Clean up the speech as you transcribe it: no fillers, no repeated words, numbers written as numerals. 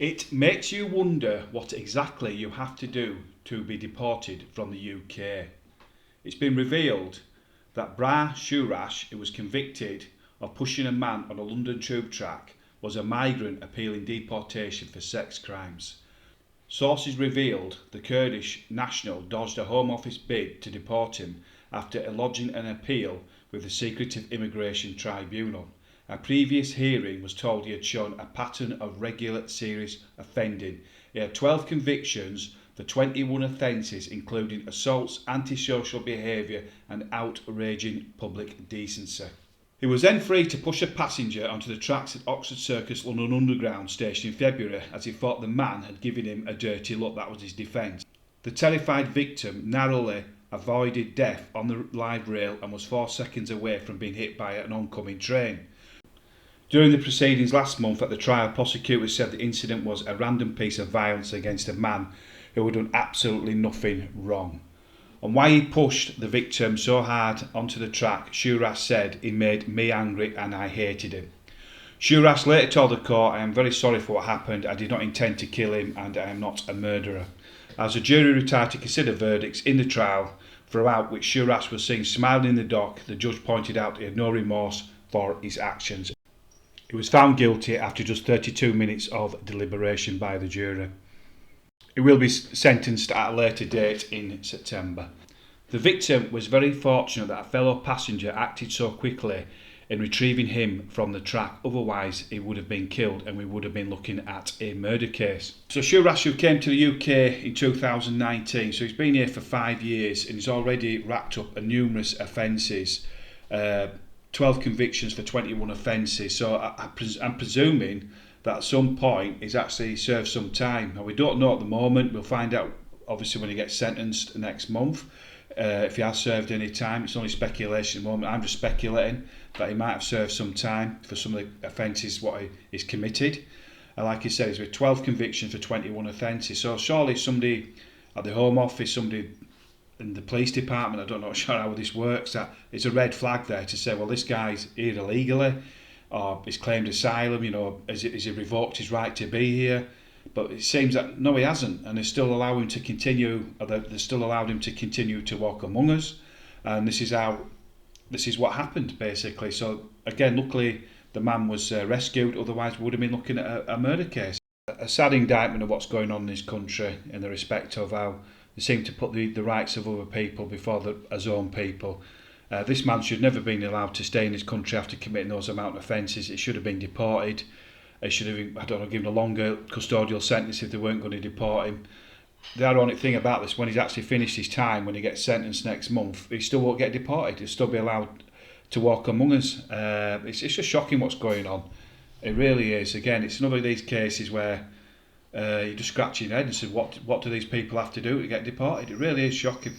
It makes you wonder what exactly you have to do to be deported from the UK. It's been revealed that Brwa Shorsh, who was convicted of pushing a man on a London tube track, was a migrant appealing deportation for sex crimes. Sources revealed the Kurdish national dodged a Home Office bid to deport him after lodging an appeal with the secretive immigration tribunal. A previous hearing was told he had shown a pattern of regular serious offending. He had 12 convictions for 21 offences, including assaults, antisocial behaviour and outraging public decency. He was then free to push a passenger onto the tracks at Oxford Circus London Underground station in February, as he thought the man had given him a dirty look. That was his defence. The terrified victim narrowly avoided death on the live rail and was 4 seconds away from being hit by an oncoming train. During the proceedings last month at the trial, prosecutors said the incident was a random piece of violence against a man who had done absolutely nothing wrong. And why he pushed the victim so hard onto the track, Shorsh said, "He made me angry and I hated him." Shorsh later told the court, "I am very sorry for what happened. I did not intend to kill him and I am not a murderer." As the jury retired to consider verdicts in the trial, throughout which Shorsh was seen smiling in the dock, the judge pointed out he had no remorse for his actions. He was found guilty after just 32 minutes of deliberation by the jury. He will be sentenced at a later date in September. The victim was very fortunate that a fellow passenger acted so quickly in retrieving him from the track, otherwise he would have been killed and we would have been looking at a murder case. So Shorsh, who came to the UK in 2019, so he's been here for 5 years and he's already racked up numerous offences. 12 convictions for 21 offences, so I'm presuming that at some point he's actually served some time. Now we don't know at the moment, we'll find out obviously when he gets sentenced next month, if he has served any time. It's only speculation at the moment. I'm just speculating that he might have served some time for some of the offences what he's committed. And like he said, he's with 12 convictions for 21 offences, so surely somebody at the Home Office, somebody in the police department, I don't know sure how this works, that it's a red flag there to say, well, this guy's here illegally or he's claimed asylum, has he revoked his right to be here? But it seems that no, he hasn't, and they still allow him to continue, or they still allowed him to continue to walk among us, and this is what happened basically. So again, luckily the man was rescued, otherwise we would have been looking at a murder case. A sad indictment of what's going on in this country in the respect of how they seem to put the rights of other people before his own people. This man should never have been allowed to stay in this country after committing those amount of offences. He should have been deported. They should have been, given a longer custodial sentence if they weren't going to deport him. The ironic thing about this, when he's actually finished his time, when he gets sentenced next month, he still won't get deported. He'll still be allowed to walk among us. It's just shocking what's going on. It really is. Again, it's another of these cases where you're just scratching your head and say, what do these people have to do to get deported? It really is shocking.